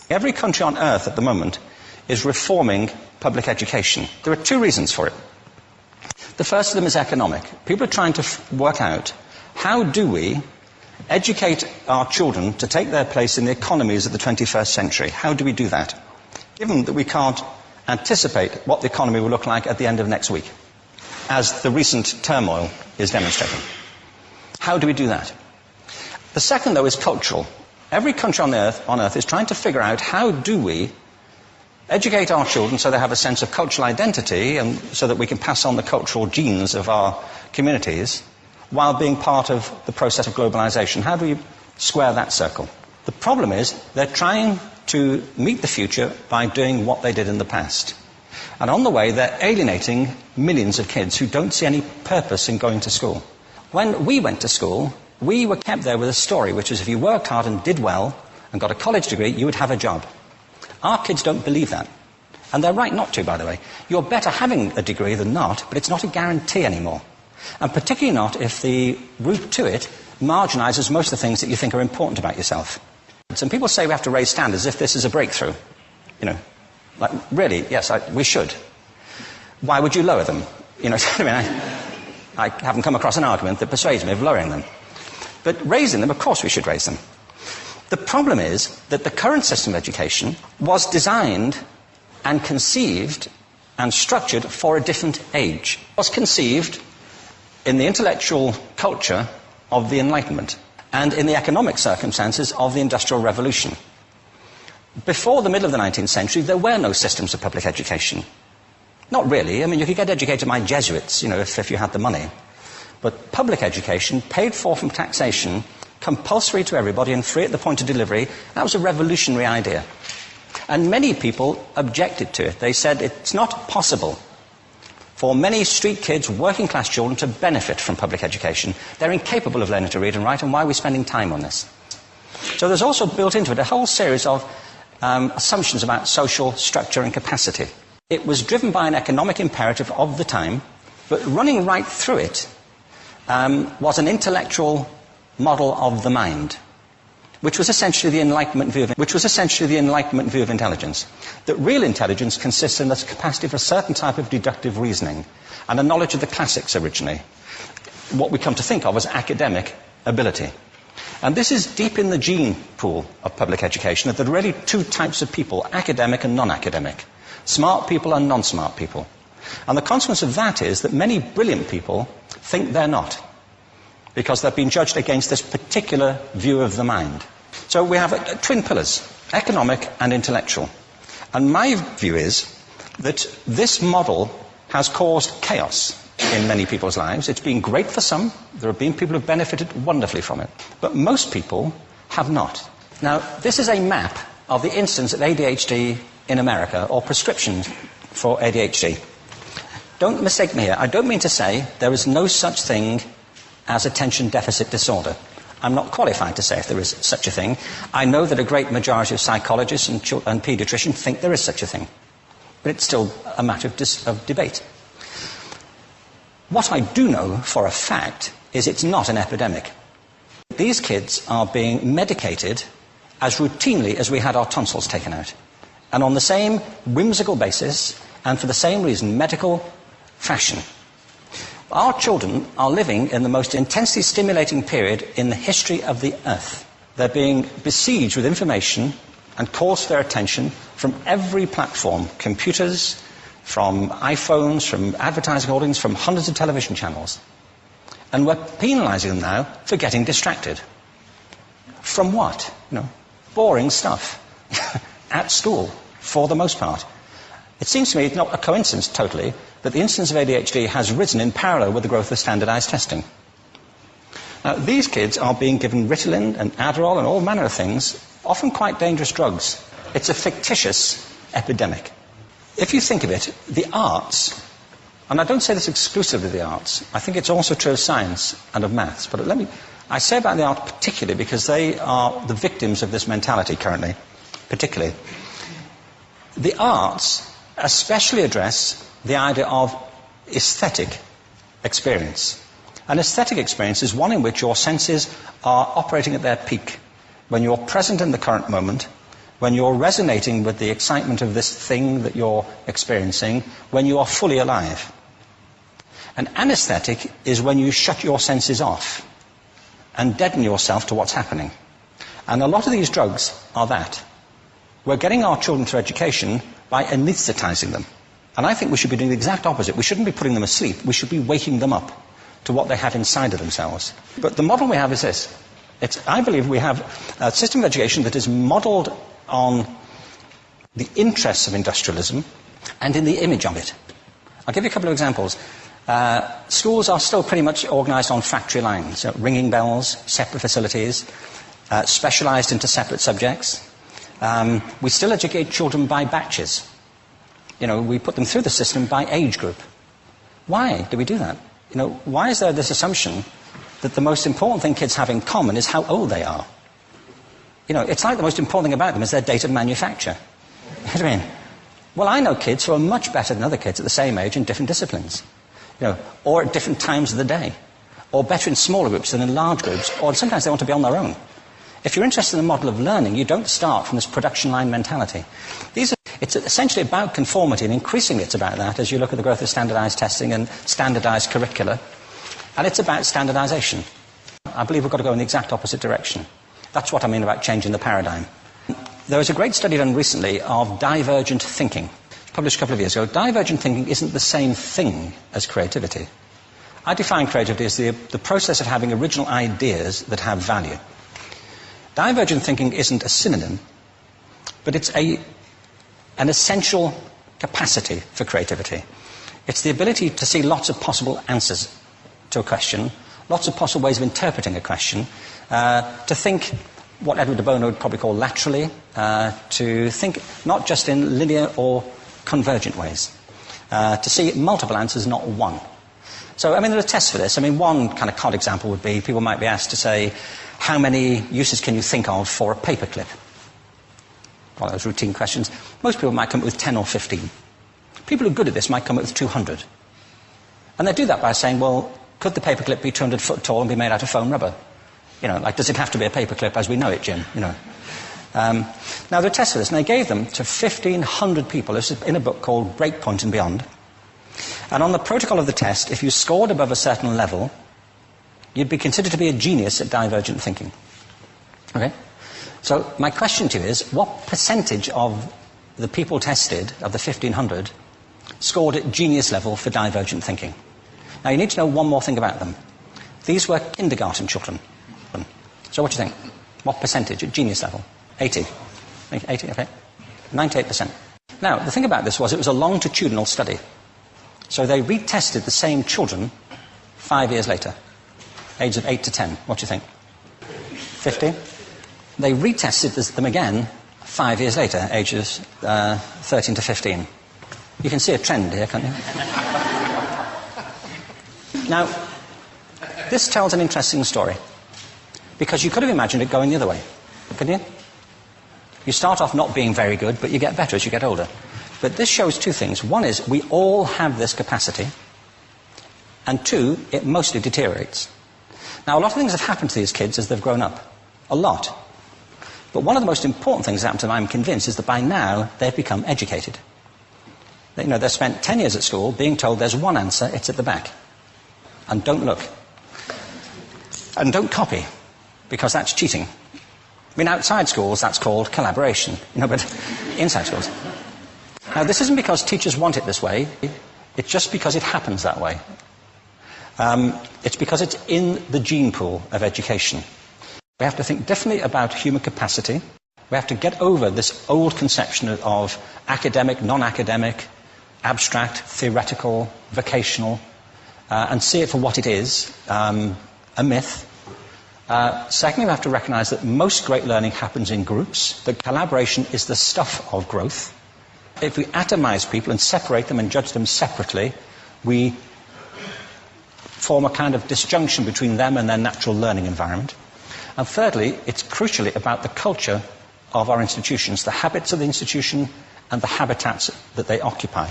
Every country on earth at the moment is reforming public education. There are two reasons for it. The first of them is economic. People are trying to work out, how do we educate our children to take their place in the economies of the 21st century? How do we do that? Given that we can't anticipate what the economy will look like at the end of next week, as the recent turmoil is demonstrating. How do we do that? The second, though, is cultural. Every country on earth is trying to figure out, how do we educate our children so they have a sense of cultural identity and so that we can pass on the cultural genes of our communities while being part of the process of globalization. How do we square that circle? The problem is they're trying to meet the future by doing what they did in the past. And on the way, they're alienating millions of kids who don't see any purpose in going to school. When we went to school, we were kept there with a story, which is if you worked hard and did well and got a college degree, you would have a job. Our kids don't believe that. And they're right not to, by the way. You're better having a degree than not, but it's not a guarantee anymore. And particularly not if the route to it marginalizes most of the things that you think are important about yourself. Some people say we have to raise standards as if this is a breakthrough. You know, like, really, yes, we should. Why would you lower them? You know, I mean, I haven't come across an argument that persuades me of lowering them. But raising them, of course we should raise them. The problem is that the current system of education was designed and conceived and structured for a different age. It was conceived in the intellectual culture of the Enlightenment and in the economic circumstances of the Industrial Revolution. Before the middle of the 19th century, there were no systems of public education. Not really. I mean, you could get educated by Jesuits, you know, if you had the money. But public education, paid for from taxation, compulsory to everybody and free at the point of delivery, that was a revolutionary idea. And many people objected to it. They said it's not possible for many street kids, working class children, to benefit from public education. They're incapable of learning to read and write, and why are we spending time on this? So there's also built into it a whole series of assumptions about social structure and capacity. It was driven by an economic imperative of the time, but running right through it was an intellectual model of the mind, which was essentially the Enlightenment view of intelligence. That real intelligence consists in the capacity for a certain type of deductive reasoning and a knowledge of the classics originally, what we come to think of as academic ability. And this is deep in the gene pool of public education, that there are really two types of people, academic and non-academic, smart people and non-smart people. And the consequence of that is that many brilliant people think they're not, because they've been judged against this particular view of the mind. So we have twin pillars, economic and intellectual. And my view is that this model has caused chaos in many people's lives. It's been great for some. There have been people who have benefited wonderfully from it. But most people have not. Now, this is a map of the incidence of ADHD in America, or prescriptions for ADHD. Don't mistake me here. I don't mean to say there is no such thing as attention deficit disorder. I'm not qualified to say if there is such a thing. I know that a great majority of psychologists and paediatricians think there is such a thing. But it's still a matter of debate. What I do know for a fact is it's not an epidemic. These kids are being medicated as routinely as we had our tonsils taken out. And on the same whimsical basis, and for the same reason, medical fashion. Our children are living in the most intensely stimulating period in the history of the earth. They're being besieged with information and calls for their attention from every platform, computers, from iPhones, from advertising holdings, from hundreds of television channels. And we're penalizing them now for getting distracted. From what? You know, boring stuff. At school, for the most part. It seems to me it's not a coincidence totally that the incidence of ADHD has risen in parallel with the growth of standardized testing. Now, these kids are being given Ritalin and Adderall and all manner of things, often quite dangerous drugs. It's a fictitious epidemic. If you think of it, the arts, and I don't say this exclusively of the arts, I think it's also true of science and of maths, but I say about the arts particularly because they are the victims of this mentality currently, particularly. The arts especially address the idea of aesthetic experience. An aesthetic experience is one in which your senses are operating at their peak, when you're present in the current moment, when you're resonating with the excitement of this thing that you're experiencing, when you are fully alive. An anesthetic is when you shut your senses off and deaden yourself to what's happening. And a lot of these drugs are that. We're getting our children through education by anesthetizing them. And I think we should be doing the exact opposite. We shouldn't be putting them asleep. We should be waking them up to what they have inside of themselves. But the model we have is this. I believe we have a system of education that is modeled on the interests of industrialism and in the image of it. I'll give you a couple of examples. Schools are still pretty much organized on factory lines, ringing bells, separate facilities, specialized into separate subjects. We still educate children by batches. We put them through the system by age group. Why do we do that? Why is there this assumption that the most important thing kids have in common is how old they are? It's like the most important thing about them is their date of manufacture. You know what I mean? Well, I know kids who are much better than other kids at the same age in different disciplines. Or at different times of the day. Or better in smaller groups than in large groups. Or sometimes they want to be on their own. If you're interested in the model of learning, you don't start from this production line mentality. It's essentially about conformity, and increasingly it's about that as you look at the growth of standardized testing and standardized curricula. And it's about standardization. I believe we've got to go in the exact opposite direction. That's what I mean about changing the paradigm. There was a great study done recently of divergent thinking, published a couple of years ago. Divergent thinking isn't the same thing as creativity. I define creativity as the process of having original ideas that have value. Divergent thinking isn't a synonym, but it's an essential capacity for creativity. It's the ability to see lots of possible answers to a question, lots of possible ways of interpreting a question, to think what Edward de Bono would probably call laterally, to think not just in linear or convergent ways, to see multiple answers, not one. So, there are tests for this. One kind of cod example would be people might be asked to say, how many uses can you think of for a paperclip? Well, those routine questions. Most people might come up with 10 or 15. People who are good at this might come up with 200. And they do that by saying, well, could the paperclip be 200 foot tall and be made out of foam rubber? Does it have to be a paperclip as we know it, Jim? Now, there are tests for this, and they gave them to 1,500 people. This is in a book called Breakpoint and Beyond. And on the protocol of the test, if you scored above a certain level, you'd be considered to be a genius at divergent thinking. Okay? So my question to you is, what percentage of the people tested, of the 1,500, scored at genius level for divergent thinking? Now, you need to know one more thing about them. These were kindergarten children. So what do you think? What percentage at genius level? 80. 80, okay. 98%. Now, the thing about this was it was a longitudinal study. So they retested the same children 5 years later, ages of 8 to 10. What do you think? 50? They retested them again 5 years later, ages 13 to 15. You can see a trend here, can't you? Now, this tells an interesting story, because you could have imagined it going the other way, couldn't you? You start off not being very good, but you get better as you get older. But this shows two things. One is we all have this capacity, and two, it mostly deteriorates. Now, a lot of things have happened to these kids as they've grown up. A lot. But one of the most important things that happened to them, I'm convinced, is that by now they've become educated. They've spent 10 years at school being told there's one answer, it's at the back. And don't look. And don't copy, because that's cheating. Outside schools, that's called collaboration, but inside schools. Now, this isn't because teachers want it this way. It's just because it happens that way. It's because it's in the gene pool of education. We have to think differently about human capacity. We have to get over this old conception of academic, non-academic, abstract, theoretical, vocational, and see it for what it is, a myth. Secondly, we have to recognize that most great learning happens in groups, that collaboration is the stuff of growth. If we atomize people and separate them and judge them separately, we form a kind of disjunction between them and their natural learning environment. And thirdly, it's crucially about the culture of our institutions, the habits of the institution and the habitats that they occupy.